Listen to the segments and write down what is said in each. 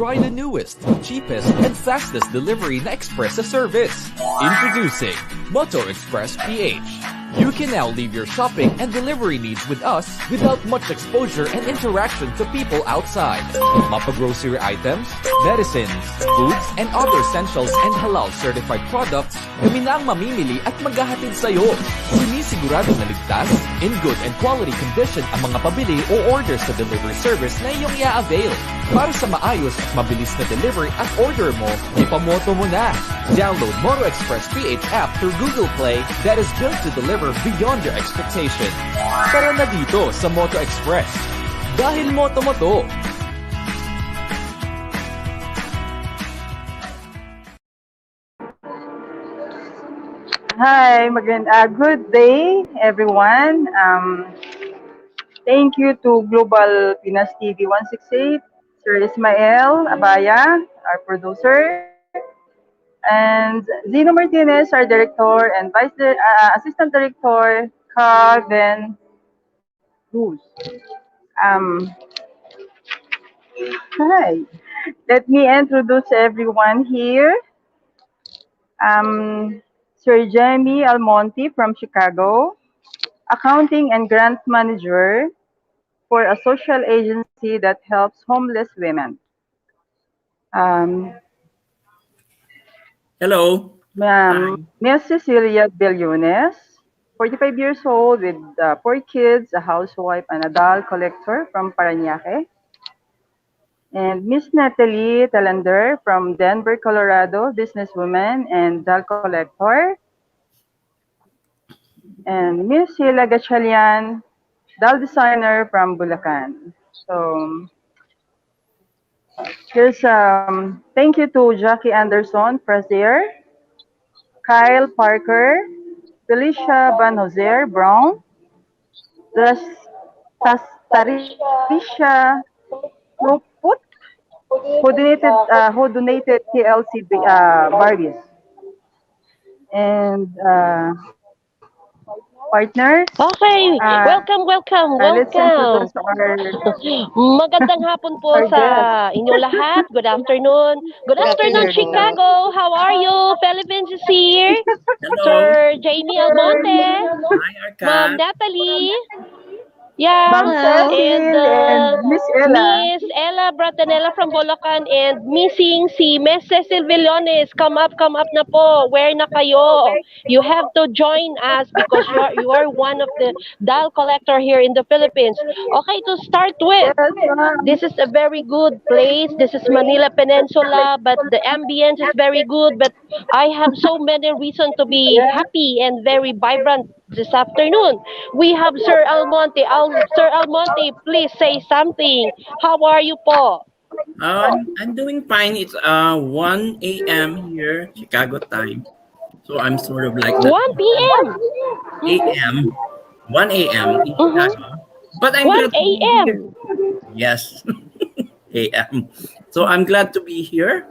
Try the newest, cheapest, and fastest delivery na express service. Introducing Moto Express PH. You can now leave your shopping and delivery needs with us without much exposure and interaction to people outside. Mapa-grocery items, medicines, foods, and other essentials and halal certified products, kami na ang mamimili at maghahatid sa'yo. Sinisigurado na ligtas, in good and quality condition ang mga pabili o orders sa delivery service na iyong i-avail. Para sa maayos at mabilis na delivery at order mo, ipamoto mo na. Download Moto Express PH app through Google Play that is built to deliver beyond your expectation. Tara na dito sa Moto Express. Dahil moto mo to. Hi, good day, everyone. Thank you to Global Pinas TV 168, Sir Ismael Abaya, our producer, and Zeno Martinez, our director, and Assistant Director, Carven Cruz. Hi. Let me introduce everyone here. Sir Jamie Almonte from Chicago, Accounting and Grant Manager for a social agency that helps homeless women. Hello. Miss Cecilia Bellones, 45 years old with 4 kids, a housewife, and a doll collector from Parañaque. And Miss Natalie Talander from Denver, Colorado, businesswoman and doll collector. And Miss Sheila Gachalian, doll designer from Bulacan. So here's thank you to Jackie Anderson, Frazier, Kyle Parker, Felicia Van Hoser Brown, Tarisha Luput, who donated TLC Barbies. And partners. Okay, welcome. Magandang hapon po sa inyo lahat. Good afternoon. Good afternoon, Chicago. How are you? Philippines is here. Hello. Sir Jamie Almonte. Hi, ARKAT. Ma'am Natalie. Yeah, Ma'am Cecil and Miss Ella Bratanella from Bulacan and missing si Miss Cecil Villones. Come up na po. Where na kayo? You have to join us because you are one of the doll collector here in the Philippines. Okay, to start with, this is a very good place. This is Manila Peninsula, but the ambience is very good. But I have so many reasons to be happy and very vibrant this afternoon. We have Sir Almonte. Sir Almonte, please say something. How are you po? I'm doing fine. It's 1 a.m. here, Chicago time. So I'm sort of like 1 p.m. 1 a.m. in Chicago. But I'm 1 glad to be a.m. here. Yes, a.m. So I'm glad to be here,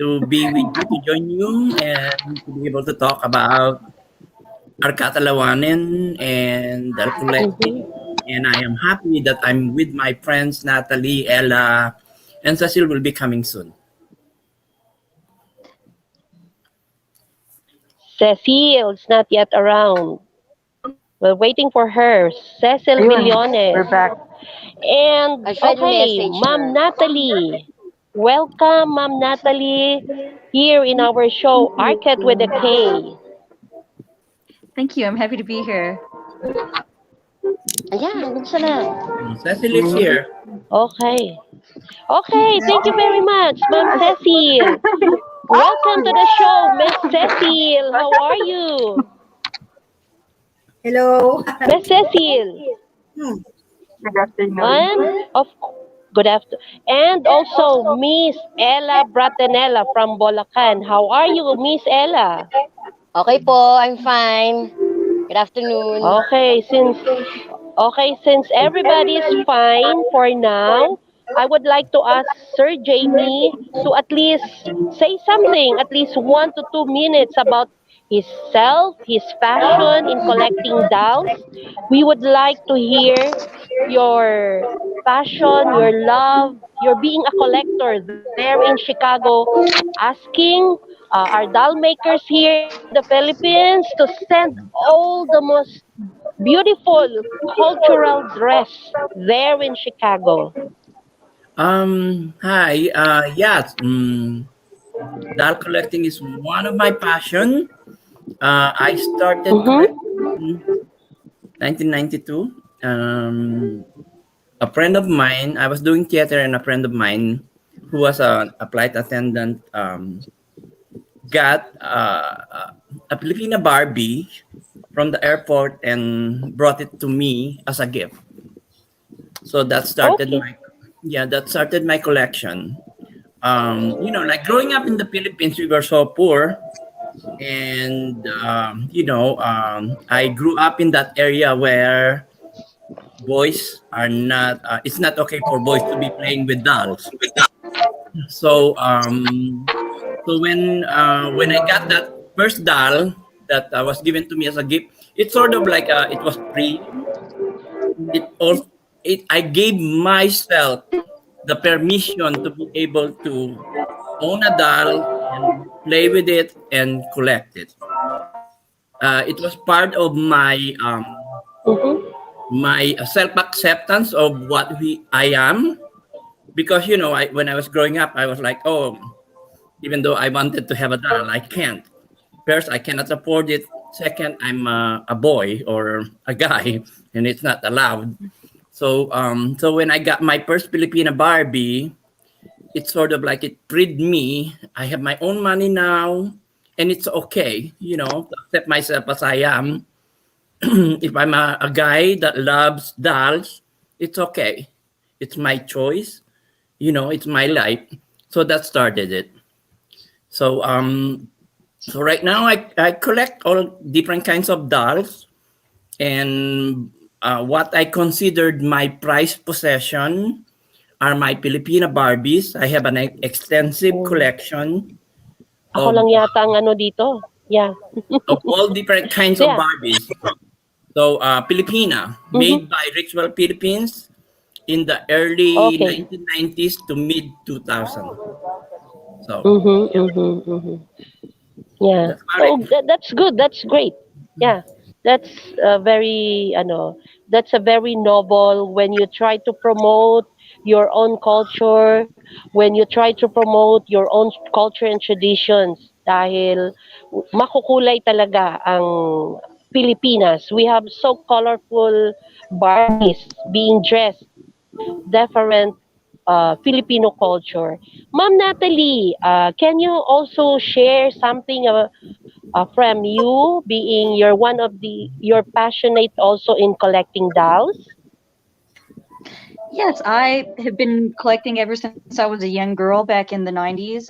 to be with you, to join you, and to be able to talk about ARKAT Alawanin and the collective. And I am happy that I'm with my friends Natalie, Ella, and Cecil will be coming soon. Cecil's not yet around. We're waiting for her. Cecil Villones. We're back. And okay, Ma'am Natalie. Welcome, Ma'am Natalie, here in our show, ARKAT with a K. Thank you. I'm happy to be here. Ayan, gusto na. Cecil is here. Okay. Okay, thank you very much, Ma'am Cecil. Welcome to the show, Miss Cecil. How are you? Hello. Miss Cecil. Good afternoon. Good afternoon. And also, Miss Ella Bratanella from Bulacan. How are you, Miss Ella? Okay po, I'm fine. Good afternoon. Okay, since everybody is fine for now, I would like to ask Sir Jamie to at least say something, at least 1 to 2 minutes about his self, his passion in collecting dolls. We would like to hear your passion, your love, your being a collector there in Chicago, asking our doll makers here in the Philippines to send all the most beautiful cultural dress there in Chicago. Hi. Yes. Doll collecting is one of my passion. I started Mm-hmm. collecting 1992. A friend of mine, I was doing theater, and a friend of mine who was a flight attendant got a Filipina Barbie from the airport and brought it to me as a gift. So that started Okay. my that started my collection. Like growing up in the Philippines, we were so poor, and I grew up in that area where boys are not. It's not okay for boys to be playing with dolls. So when I got that first doll that was given to me as a gift, it's sort of like it was free. It also I gave myself the permission to be able to own a doll and play with it and collect it. It was part of Mm-hmm. my self acceptance of I am, because when I was growing up, I was like, oh, even though I wanted to have a doll, I can't. First, I cannot afford it. Second, I'm a boy or a guy, and it's not allowed. So when I got my first Filipina Barbie, it's sort of like it freed me. I have my own money now, and it's okay, to accept myself as I am. If I'm a guy that loves dolls, it's okay. It's my choice. It's my life. So that started it. So so right now I collect all different kinds of dolls, and what I considered my prized possession are my Filipina Barbies. I have an extensive Oh. collection Ako of lang yata ang ano dito. Yeah. all different kinds of Yeah. Barbies. So Filipina, Mm-hmm. made by Ritual Philippines in the early Okay. 1990s to mid 2000. So Mm-hmm. Mm-hmm. Mm-hmm. Yeah. that's about it. Oh, that's good. That's great. Yeah. That's very, that's a very noble when you try to promote your own culture, when you try to promote your own culture and traditions dahil makukulay talaga ang Pilipinas. We have so colorful Barbies being dressed different Filipino culture. Ma'am Natalie, can you also share something from you, being you're one of you're passionate also in collecting dolls? Yes, I have been collecting ever since I was a young girl back in the 90s.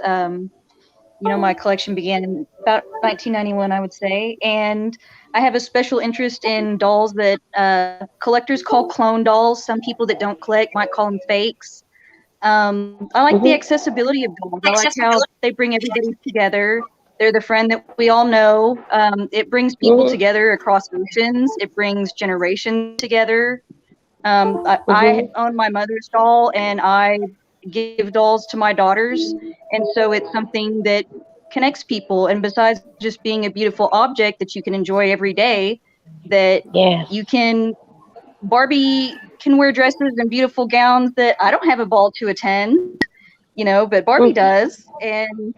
My collection began in about 1991, I would say. And I have a special interest in dolls that collectors call clone dolls. Some people that don't collect might call them fakes. I like the Mm-hmm. accessibility of dolls. I like how they bring everybody together. They're the friend that we all know. It brings people Mm-hmm. together across oceans. It brings generations together. I Mm-hmm. own my mother's doll, and I give dolls to my daughters, and so it's something that connects people. And besides just being a beautiful object that you can enjoy every day, that Yes. you can Barbie can wear dresses and beautiful gowns that I don't have a ball to attend, but Barbie Mm-hmm. does, and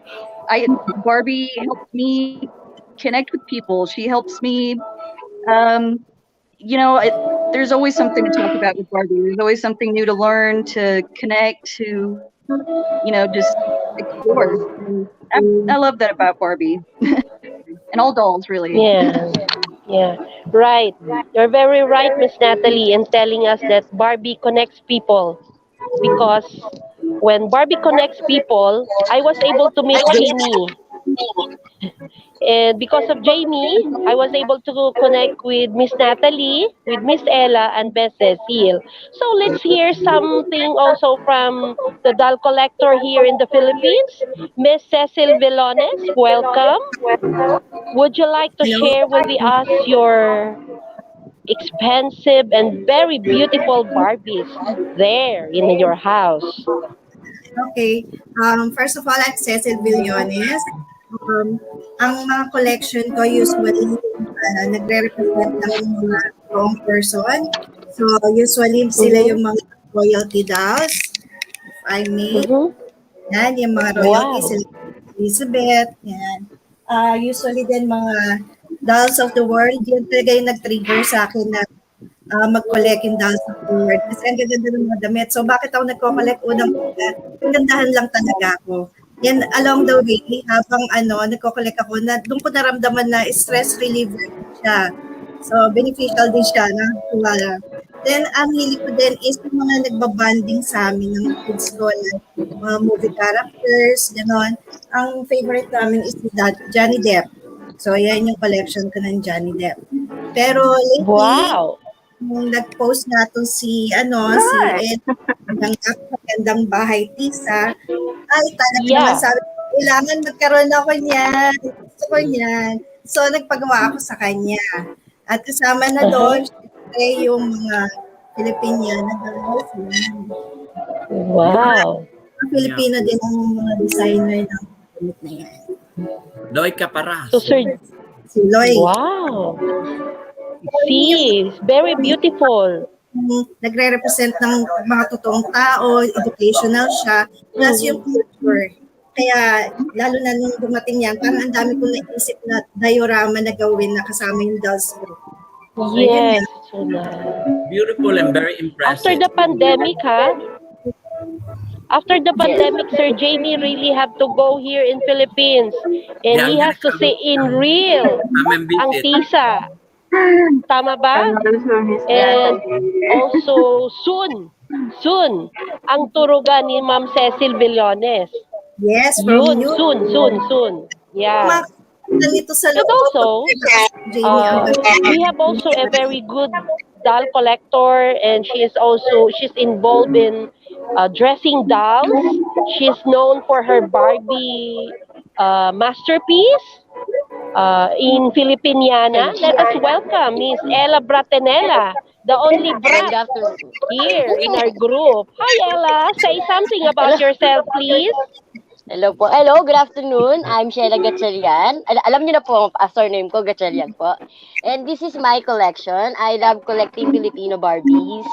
I Barbie helps me connect with people. She helps me um, there's always something to talk about with Barbie. There's always something new to learn, to connect, to just explore. And I love that about Barbie and all dolls, really. Yeah. Yeah. Right. You're very right, Miss Natalie, in telling us that Barbie connects people because when Barbie connects people, I was able to meet Jamie. And because of Jamie, I was able to connect with Miss Natalie, with Miss Ella, and Miss Cecile. So let's hear something also from the doll collector here in the Philippines. Miss Cecil Villones, welcome. Would you like to Hello. share with us your expensive and very beautiful Barbies there in your house? Okay. First of all, I'm Cecil Villones. Um, ang mga collection ko usually nagre-represent ng mga wrong person. So, usually sila Mm-hmm. yung mga royalty dolls, if I may. Mm-hmm. Yan, yung mga royalty Wow. sila Elizabeth. Yan. Usually din mga dolls of the world, yun talaga yung nag-trigger sa akin na mag-collect yung dolls of the world. Kasi ang ganda ng mga damit. So, bakit ako nagko-collect? Unang-una, gandahan lang talaga ako. Then, along the way, habang nagko-collect ako, doon ko naramdaman na stress reliever siya. So, beneficial din siya. Nakakatuwa. Then, ang hilig ko din is yung mga nagbabanding sa amin ng kids ko, like mga movie characters, gano'n. Ang favorite namin is si Johnny Depp. So, yan yung collection ko ng Johnny Depp. Pero lately, Wow. nung nag-post nga to si Hi! Ed ng Napakagandang Bahay Tisa, ay talaga naman Yeah. sabi ko, kailangan magkaroon ako niyan. Gusto ko niyan. So, nagpagawa ako sa kanya. At kasama na Uh-huh. doon, syempre, yung mga Filipiniana girls. Yan. Wow. Mga Yeah. Filipino din ang mga designer ng damit na yan. Loy So, Caparas. Sir, Si Loy. wow. Yun yung See, it's very beautiful. nagre-represent ng mga totoong tao, educational siya, plus yung Mm-hmm. culture. Kaya, lalo na nung dumating yan, parang ang dami kong naisip na diorama na gawin na kasama yung dolls ko. So, yun Yes, na. so nice. Beautiful and very After impressive. the pandemic, ha? After the Yes. pandemic, Sir Jamie really have to go here in Philippines. And Yeah, I'm he gonna has to see in real come and ang visit. tisa. Tama ba? And also Miss And Natalie. also soon, ang turugan ni Ma'am Cecil Villones. Yes, from Yun, you. soon. Yeah. Nandito sa And loob. also, Jamie, ang we have also a very good doll collector, and she's involved in dressing dolls. She's known for her Barbie masterpiece in Filipiniana. Let us welcome Miss Ella Bratenella, the only Good brat afternoon. here in our group. Hi Ella, say something about yourself, please. Hello po. Hello, good afternoon. I'm Sheila Gatchalian. Alam niyo na po ang surname ko, Gatchalian po. And this is my collection. I love collecting Filipino Barbies.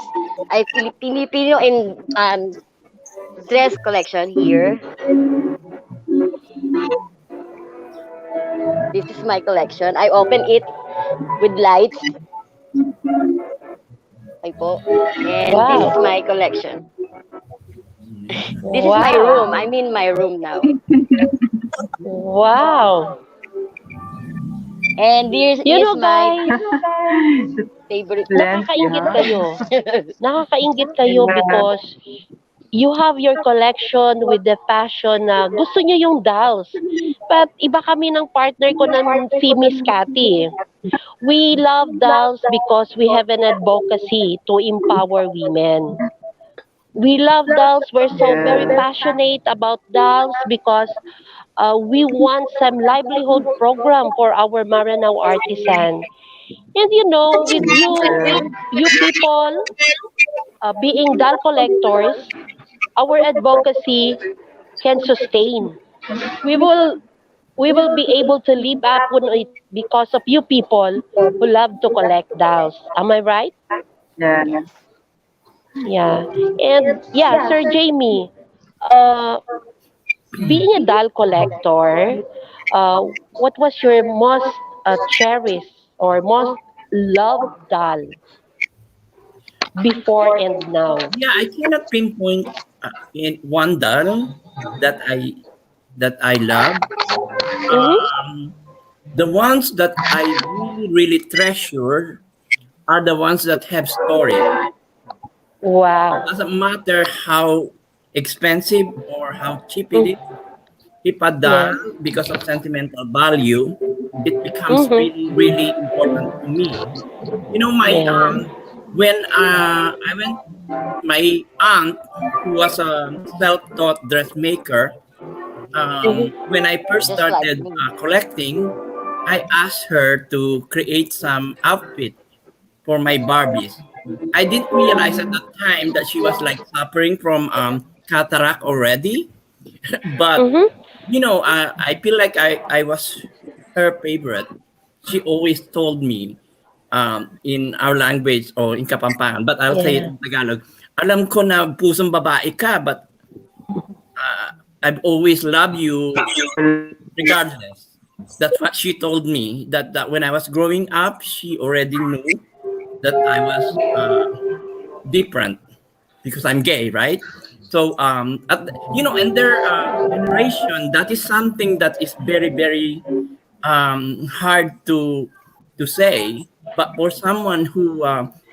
I Filipino in dress collection here. This is my collection. I open it with lights. Ay po. And this is Wow. my collection. This is my room. I'm in my room now. Wow. And this You is know my guys, favorite. Lens, you nakakaingit have. kayo. Nakakaingit kayo because you have your collection with the fashion na gusto nyo yung dolls. But iba kami ng partner ko ng si Miss Cathy. We love dolls because we have an advocacy to empower women. We love dolls. We're so very Yes. passionate about dolls because we want some livelihood program for our Maranao artisan. And you know, with you people being doll collectors, our advocacy can sustain. We will we will be able to live up on it because of you people who love to collect dolls. Am I right? Yeah. Yeah. And yeah, Sir Jamie, uh, being a doll collector, what was your most cherished or most loved doll before and now? Yeah, I cannot pinpoint in one doll that I love. Mm-hmm. The ones that I really treasure are the ones that have story. Wow. Doesn't matter how expensive or how cheap it is. If a doll, Yes. because of sentimental value, it becomes Mm-hmm. really important to me. You know, my Yeah. when I went, my aunt, who was a self-taught dressmaker, Mm-hmm. when I first Just like started me. collecting, I asked her to create some outfit for my Barbies. I didn't realize at the time that she was like suffering from cataract already. But Mm-hmm. I feel like I was her favorite. She always told me in our language or in Kapampangan, but I'll say it Yeah. in Tagalog. Alam ko na pusong babae ka, but I've always loved you regardless. That's what she told me. That when I was growing up, she already knew that I was different because I'm gay, right? So in their generation, that is something that is very very hard to say. But for someone who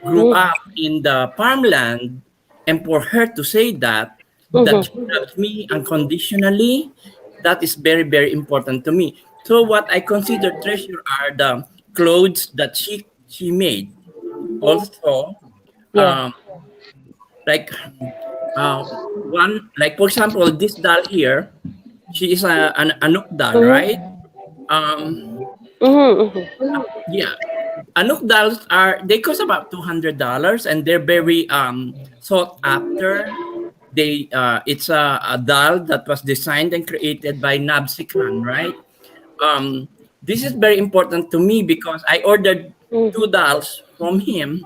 grew Mm-hmm. up in the farmland, and for her to say that she Mm-hmm. loves me unconditionally, that is very very important to me. So what I consider treasure are the clothes that she made. Also, Yeah. um, like uh, one like for example, this doll here, she is an Anuk doll, right? Mm-hmm. Um, Mm-hmm. Mm-hmm. yeah, Anuk dolls are they cost about $200 and they're very sought after. It's a doll that was designed and created by Nabsikan, right? Um, this is very important to me because I ordered two Mm-hmm. dolls from him,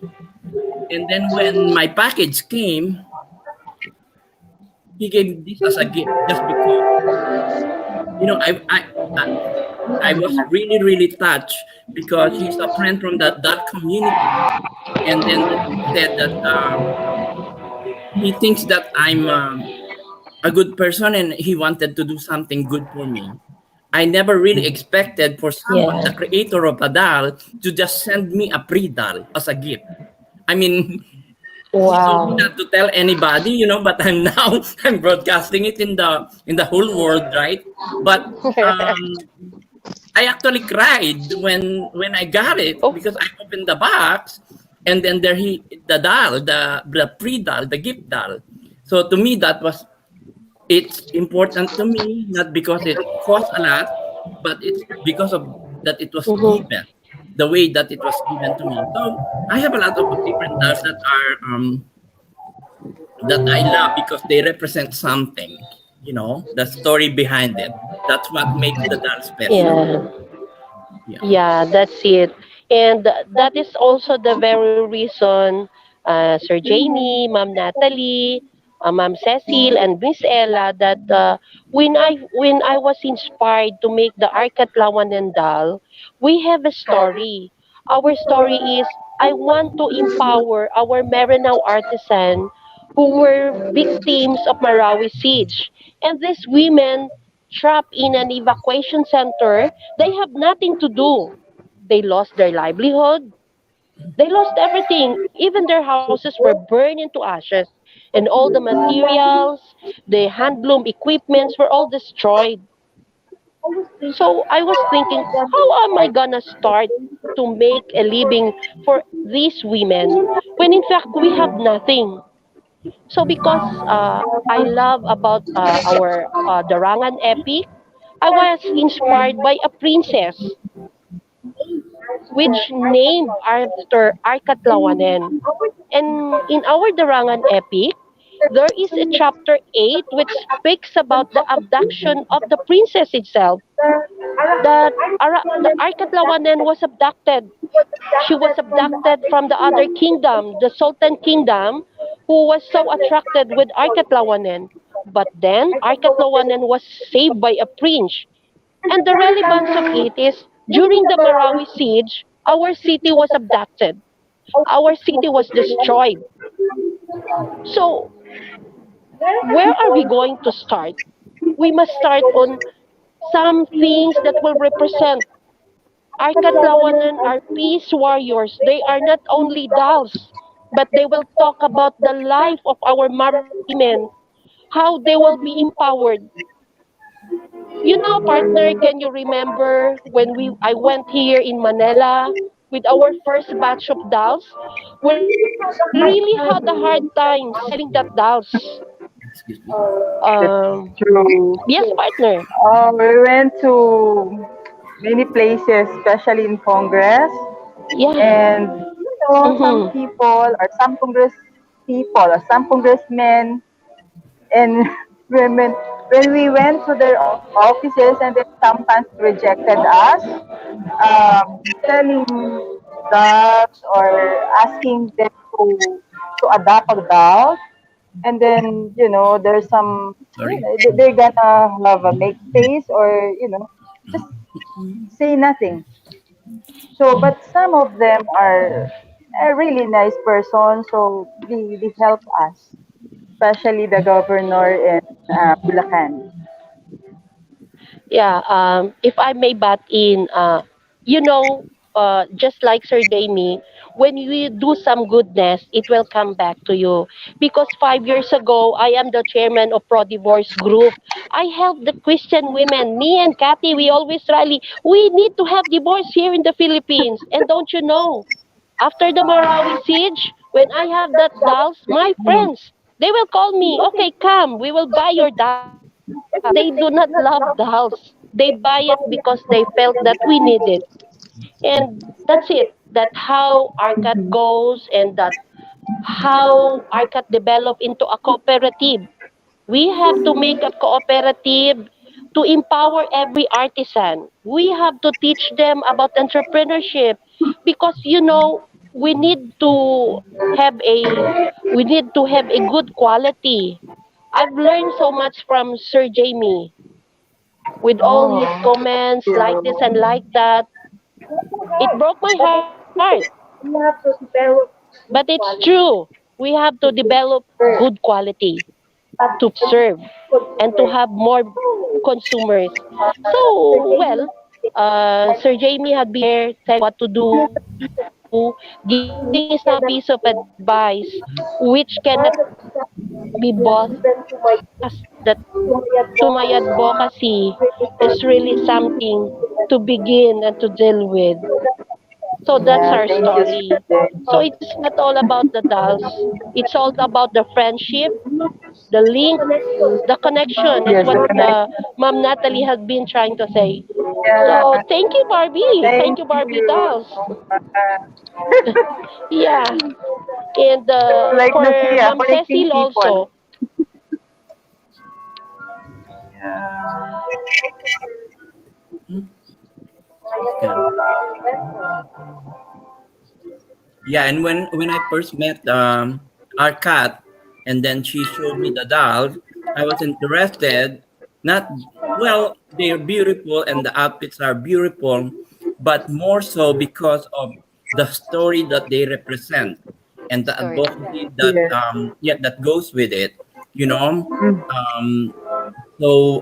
and then when my package came, he gave this as a gift just because you know I I I, I was really really touched because he's a friend from that community, and then he said that he thinks that I'm a good person and he wanted to do something good for me. I never really expected for someone, the Yeah. creator of a doll, to just send me a pre doll as a gift. I mean, he told me Wow. not to tell anybody, but I'm now I'm broadcasting it in the whole world, right? But um, I actually cried when I got it Oh. because I opened the box and then there the doll, the pre doll, the gift doll. So to me that was it's important to me not because it costs a lot, but it's because of that it was Mm-hmm. given, the way that it was given to me. So I have a lot of different dolls that I love because they represent something, the story behind it. That's what makes the doll special. Yeah. Yeah. Yeah, that's it. And that is also the very reason, Sir Jamie, Ma'am Natalie, Ma'am Cecil, and Miss Ella, that when I was inspired to make the ARKAT Lawanan doll, we have a story. Our story is I want to empower our Maranao artisan who were victims of Marawi siege. And these women trapped in an evacuation center, they have nothing to do. They lost their livelihood. They lost everything. Even their houses were burned into ashes. And all the materials, the handloom equipments were all destroyed. So I was thinking, how am I gonna start to make a living for these women when in fact we have nothing? So because I love about our Darangan epic, I was inspired by a princess which named after Arkatlawanen. And in our Darangan epic, there is a chapter 8 which speaks about the abduction of the princess itself. The Arkatlawanen was abducted. She was abducted from the other kingdom, the Sultan kingdom, who was so attracted with Arkatlawanen. But then Arkatlawanen was saved by a prince. And the relevance of it is during the Marawi siege, our city was abducted. Our city was destroyed. So, where are we going to start? We must start on some things that will represent our Katlawanan are peace warriors. They are not only dolls, but they will talk about the life of our Marawi women, how they will be empowered. You know, partner, can you remember when I went here in Manila with our first batch of dolls? We really had a hard time selling that dolls. Excuse me. Yes, True. partner. We went to many places, especially in Congress, Yeah. and some Mm-hmm. people or some congress people or some congressmen and women, when we went to their offices and then sometimes rejected us, selling dolls or asking them to adopt a doll, and then there's some, Sorry. they're gonna have a make face or just say nothing. So, but some of them are a really nice person, so they help us, especially the governor in Bulacan. Yeah, if I may butt in, just like Sir Jamie, when you do some goodness, it will come back to you. Because 5 years ago, I am the chairman of Pro Divorce Group. I help the Christian women. Me and Kathy, we always rally. We need to have divorce here in the Philippines. And don't you know, after the Marawi siege, when I have that dolls, my friends, they will call me, okay, come, we will buy your dolls. Because they do not love dolls. They buy it because they felt that we need it. And that's it. That how ARKAT goes and that how ARKAT develop into a cooperative. We have to make a cooperative to empower every artisan. We have to teach them about entrepreneurship because we need to have a we need to have a good quality. I've learned so much from Sir Jamie with all his Oh, comments like this and like that. It broke my heart. But it's true. We have to develop good quality to serve and to have more consumers. So, well, Sir Jamie had been there telling me what to do, giving me some piece of advice, which cannot be both given to my advocacy. That to my advocacy is really something to begin and to deal with. So that's yeah, our thank you, story. Sir. So it's not all about the dolls. It's all about the friendship, the link, the connection. Is Yes, what the Mom Natalie has been trying to say. yeah, So thank you, Barbie. thank Thank you, Barbie you. dolls. Yeah, and Like for Lucia, Mom connecting Cecil people. also. Yeah. Yeah. Yeah, and when I first met our cat, and then she showed me the dolls, I was interested. Not well, they're beautiful and the outfits are beautiful, but more so because of the story that they represent and the Story. advocacy that Yes. that goes with it. You know, Mm. um, so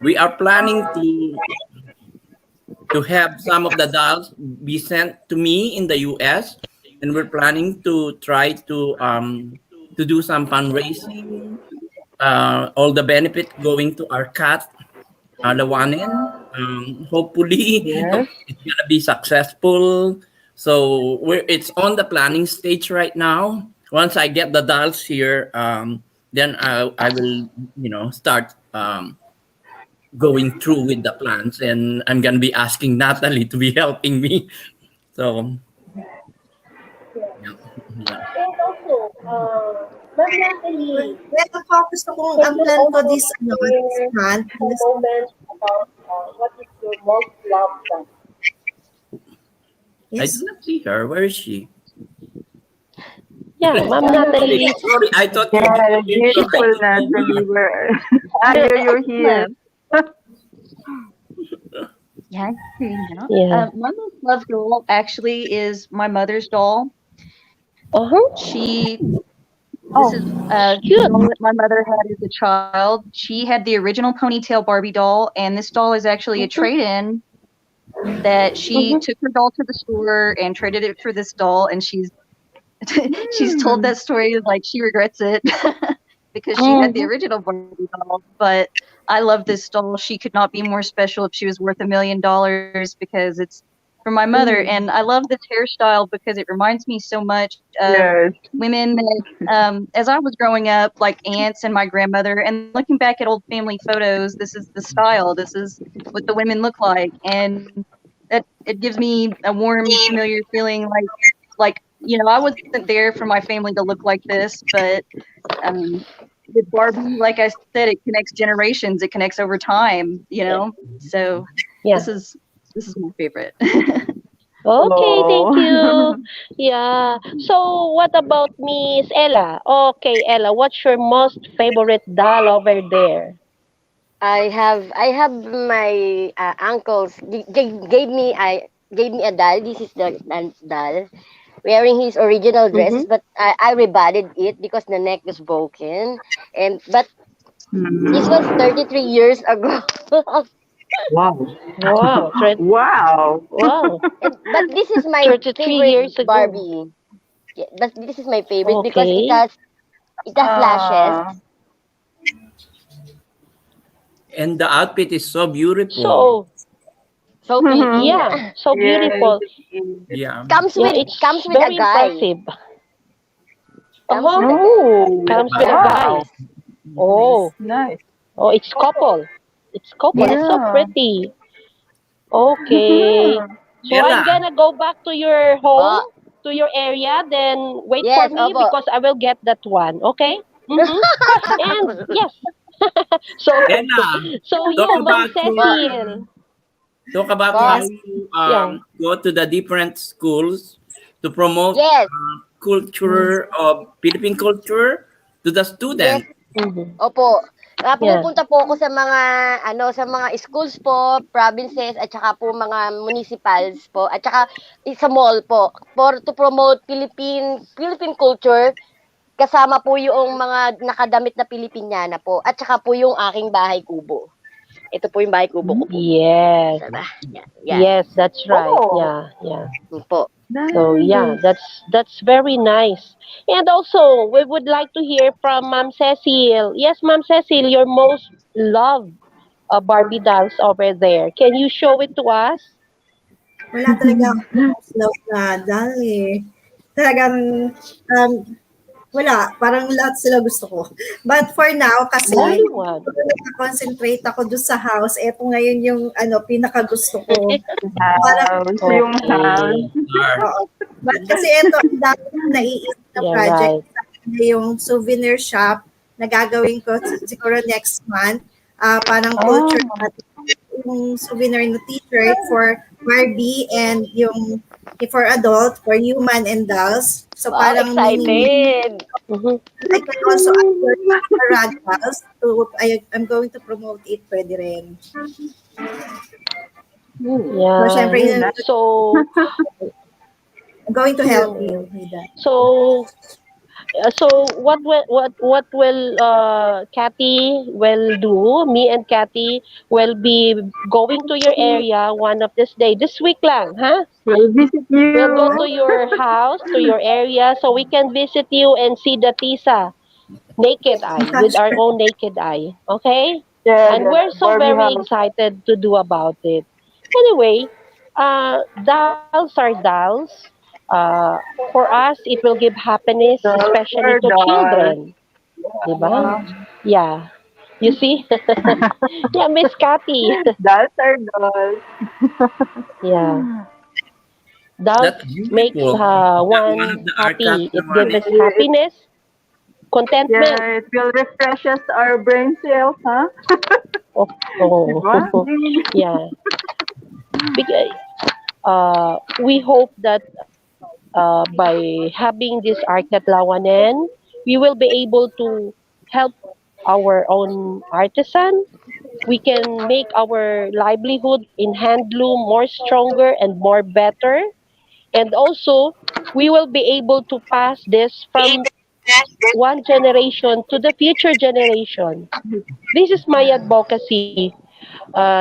we are planning to have some of the dolls be sent to me in the US, and we're planning to try to do some fundraising. All the benefit going to our cat, Alawanin. Hopefully, Yes. it's gonna be successful. So it's on the planning stage right now. Once I get the dolls here, then I will start going through with the plans, and I'm gonna be asking Natalie to be helping me. So yeah, yeah. Well, ako gusto kong ang plan ko this month is I do yes. not see her. Where is she? Yeah, Mom Natalie. Sorry, I thought Yeah, the you were beautiful going to move Natalie. her. Where Yeah, you're here. love. Yeah, yeah. Yeah. My most loved doll actually is my mother's doll. Uh huh. She This is Oh, the cute. doll that my mother had as a child. She had the original ponytail Barbie doll, and this doll is actually a trade-in that she Mhm. took her doll to the store and traded it for this doll, and she's told Hmm. that story like she regrets it because she had the Mhm. original Barbie doll. But I love this doll. She could not be more special if she was worth $1 million because it's from my mother, Mm. and I love this hairstyle because it reminds me so much of Yes. women that, as I was growing up, like aunts and my grandmother, and looking back at old family photos, this is the style. This is what the women look like, and that it gives me a warm, familiar feeling like I wasn't there for my family to look like this, but um, with Barbie, like I said, it connects generations, it connects over time, So Yeah. this is this is my favorite. Okay, thank Oh. you. Yeah. So, what about Miss Ella? Okay, Ella, what's your most favorite doll over there? I have my uncles gave me a doll. This is the doll wearing his original dresses, Mm-hmm. but I rebodied it because the neck is broken. And but this was Hmm. 33 years ago. Wow. Wow, Wow. wow, But this is my 33 favorite years ago. Barbie. Yeah, but this is my favorite because it Okay. has it has lashes. Ah. And the outfit is so beautiful. So, So pretty. yeah, so Yes, beautiful. it is. Yeah. Yeah, Comes it's with a very guy. impressive. Comes with Uh-huh. a guy. Oh, Comes with a wow. guy. Oh, Nice. oh, it's couple. It's couple. It's Yes. so Yeah. pretty. Okay. So I'm Ella, gonna go back to your home, Oh, to your area, then wait for yes, me opo. because I will get that one. Okay? Mm-hmm. And yes. So Ella, so talk yeah, Ma'am about your Po, Cecil. talk about how po. Yes. you Yeah. go to the different schools to promote Yes, culture of Philippine culture to the yes. student. Mm-hmm. Opo. Yeah. Pumupunta po ako sa mga schools po, provinces, at saka po mga municipals po, at saka sa mall po, to promote Philippine culture. Kasama po yung mga nakadamit na Pilipiniana po, at saka po yung aking bahay kubo. Ito po yung bahay kubo ko po. Yes. Diba? Yan, yan. Yes, that's right. Oh, Yeah, yeah. Yun po. So yeah, nice. that's very nice. And also, we would like to hear from Ma'am Cecil. Yes, Ma'am Cecil, your most loved Barbie dolls over there. Can you show it to us? Wala talaga akong love na doll eh. Talagang, um, wala. Parang lahat sila gusto ko. But for now, kasi, Only one. nag-concentrate ako doon sa house. Eto ngayon yung pinaka-gusto ko. Parang, House, yung house. Okay. oo. But kasi eto, ang dami kong naiisip na Yeah, project. right. Yung souvenir shop na gagawin ko siguro next month. Parang Oh, culture yung souvenir na t-shirt for Barbie and yung for adult, for human and dolls. So Wow, parang meaning excited! Mm-hmm. I can also add your rag dolls. So I'm going to promote it pwede rin. So Yeah. syempre, very nice. So, I'm going to help you with that. so so what will Kathy will do? Me and Kathy will be going to your area one of this day. This week lang, huh? We'll visit We'll go you. to your house, to your area, so we can visit you and see the Tisa naked eye with our Sure. own naked eye. Okay? Yeah, And we're the so Barbie very house. excited to do about it. Anyway, dolls are dolls. For us, it will give happiness, Dolls especially are to dolls. children. Diba? Yeah. You see? Yeah, Miss Cathy. Dolls are dolls. Yeah. Dolls That's makes beautiful. That one of one the ARKAT happy. It gives us naman. It, happiness, contentment. yeah, it will refresh us our brain cells, huh? Oh, Diba? oh. Yeah. Because, we hope that by having this ARKAT Lawanen, we will be able to help our own artisan. We can make our livelihood in handloom more stronger and more better. And also, we will be able to pass this from one generation to the future generation. This is my advocacy.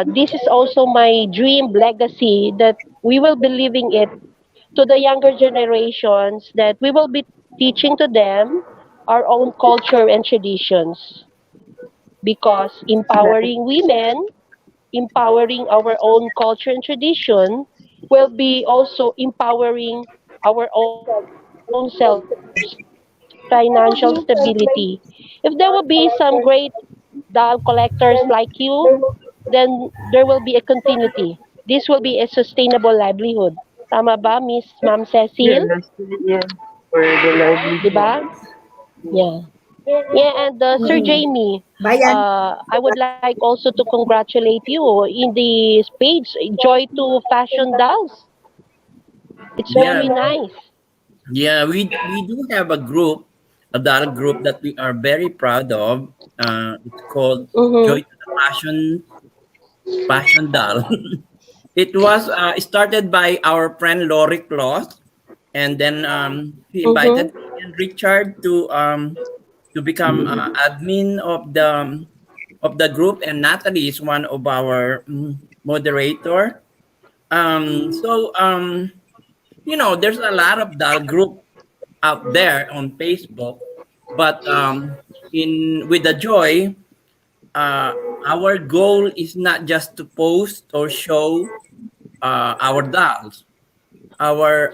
This is also my dream legacy that we will be leaving it to the younger generations, that we will be teaching to them our own culture and traditions, because Nice. empowering women, empowering our own culture and tradition will be also empowering our own selves, financial stability. If there will be some great doll collectors like you, then there will be a continuity. this will be a sustainable livelihood. Tama ba, Ma'am Cecil? Yes, yes, for the Di livelihood. ba? Yeah. Yeah, and Sir Mm. Jamie, Bayan. I would like also to congratulate you in the page Joy to Fashion Dolls. It's Yeah, very nice. yeah. We do have a group, a doll group that we are very proud of. It's called Joy Mm-hmm. to the Passion Doll. It was started by our friend Lori Claus, and then he invited Mm-hmm. me and Richard to become admin of the group, and Natalie is one of our moderator. There's a lot of doll group out there on Facebook, but in with the joy, uh, our goal is not just to post or show our dolls. Our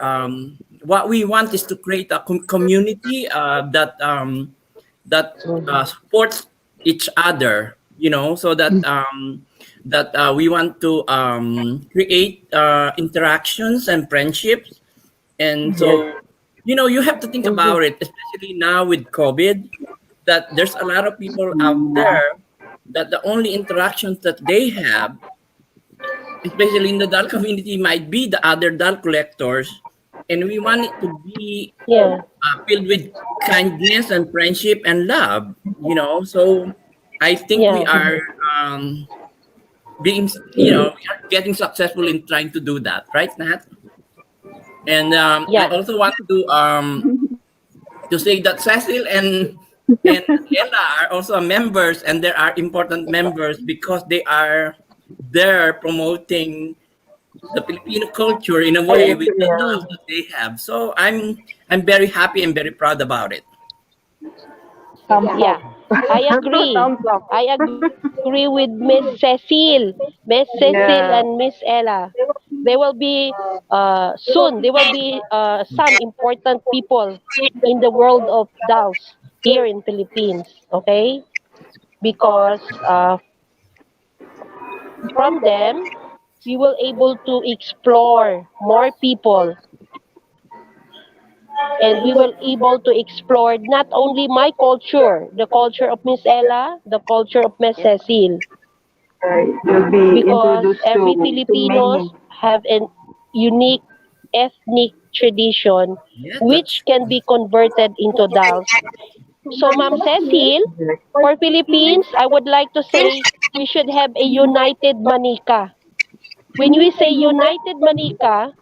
What we want is to create a community that supports each other. So that we want to create interactions and friendships. And Yes. so, you have to think Mm-hmm. about it, especially now with COVID, that there's a lot of people out there that the only interactions that they have, especially in the doll community, might be the other doll collectors. And we want it to be Yeah. filled with kindness and friendship and love. So I think we Yeah. are we are getting successful in trying to do that, right, Nat? And I Yeah. also want to say that Cecil and Ella are also members, and there are important members because they are there promoting the Filipino culture in a I way with the agree. dolls that they have. So I'm very happy and very proud about it. Thumbs up. Yeah, I agree. Thumbs up. I agree with Miss Cecil. Miss Cecil and Miss Yeah. Ella. They will be soon. They will be some important people in the world of dolls here in Philippines. Okay, because from them we will able to explore more people, and we will able to explore not only my culture, the culture of Miss Ella, the culture of Miss Yes. Cecile, Right. You'll be because introduced every to Filipinos many. have an unique ethnic tradition Yeah, that's which can be converted into dolls. So, Ma'am Cecile, Yes. for Philippines, I would like to say we should have a united manika. When we say united manika,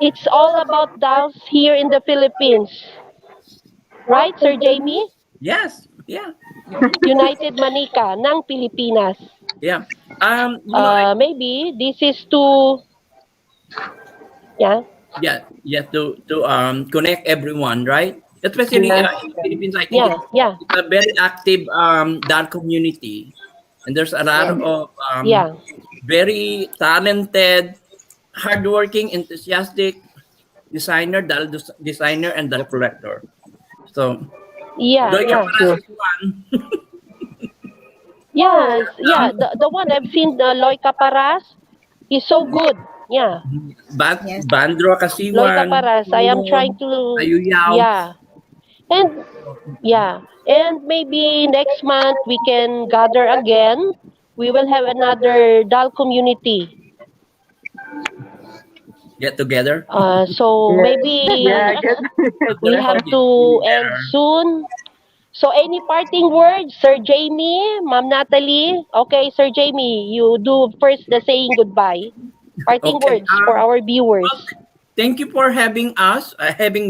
it's all about dolls here in the Philippines. Right, Sir Jamie? yes, yeah, United Manika ng Pilipinas. yeah. I Maybe this is to, yeah, Yeah, to connect everyone, right? Especially Yes. in the Philippines, I think yeah, yeah, it's a very active dance community, and there's a lot Yes. of yeah, very talented, hardworking, enthusiastic designer and doll collector. So yeah, Joy yeah. Caparas True. is one. Yes, yeah, the one I've seen, Loy Caparas, is so good. Yeah, Yes. Bandro Loy Kasiwan, Caparas. I am trying Tulong, to, Ayuyaw. yeah. And yeah, and maybe next month we can gather again. We will have another doll community. Get together. So Yes. maybe Yeah. Get we together. have to end Together. soon. So any parting words, Sir Jamie, Ma'am Natalie? Okay, Sir Jamie, you do first the saying goodbye. Parting Okay. words for our Well, viewers. thank you for having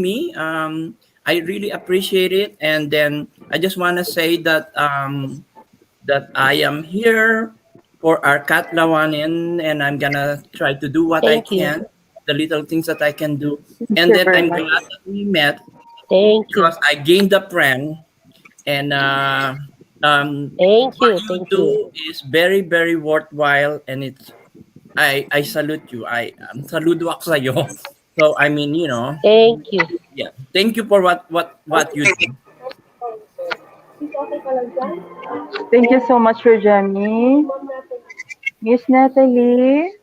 me. I really appreciate it. And then I just want to say that I am here for ARKAT Lawanin, and I'm gonna try to do what I Thank you. can, the little things that I can do. Thank And you then very I'm much. glad that we met Thank you. because I gained a friend, and Thank what you. you Thank you. do is very, very worthwhile, and I salute you. Saludo ako sa'yo. So I mean, Thank you. yeah. Thank you for what you do. Thank you so much for Jamie. Miss Natalie.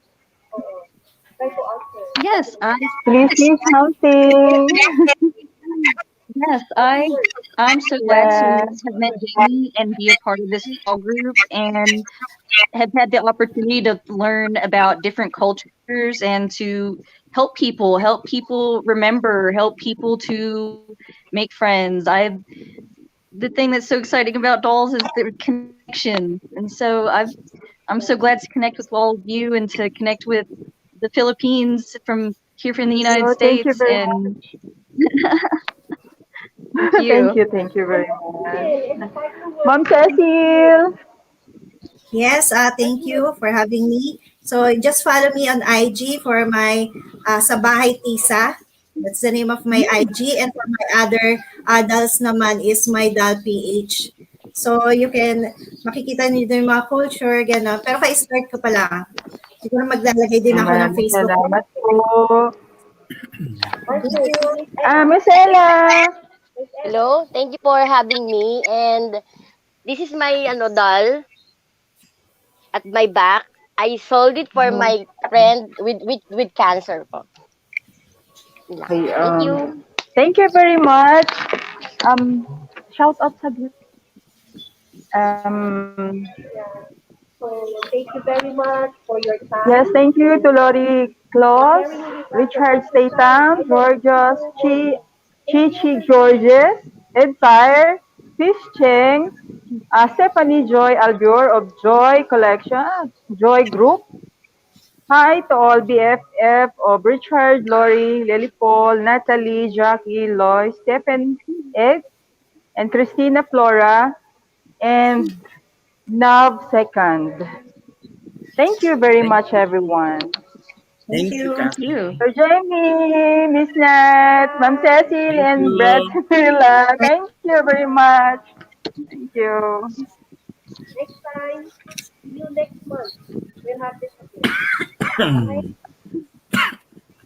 Yes, Please say something. yes, I'm so glad to Yeah. have met Jamie and be a part of this small group and have had the opportunity to learn about different cultures and to help people remember, help people to make friends. The thing that's so exciting about dolls is the connection. And so I'm so glad to connect with all of you and to connect with the Philippines from here from the United Oh, thank you States. very And much. thank you. Thank you very much. Ma'am Cecil. Yes, thank you for having me. So just follow me on IG for my Sa Bahay Tisa. That's the name of my IG. And for my other adults naman is my Dal PH. So you can makikita niyo din yung mga culture, gano'n. Pero ka-start ko pa lang. Siguro maglalagay din ako ng Maraming Facebook. salamat po. Thank you. Miss Ella. Hello, thank you for having me. And this is my doll at my back. I sold it for my friend with cancer po. Yun lang. Okay, Thank you. thank you very much. Um, shout out saglit. Um, yes, thank you to Lori Claus, Richard Statham, Georgios, Chi Georges, Ed Fire, Fish Cheng, Stephanie Joy Albior of Joy Collection, Joy Group. Hi to all BFF of Richard, Lori, Lily Paul, Natalie, Jackie, Loy, Stephen, Ed, and Christina Flora, and Nav Second. Thank you very Thank much, everyone. Thank thank you, you. Thank Catherine. you. Sir Jamie, Miss Nat, Ma'am Cecil, Thank and Brad you. Camila, thank you very much. Thank you.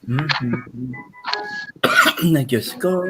Mhm. Na Diyos ko.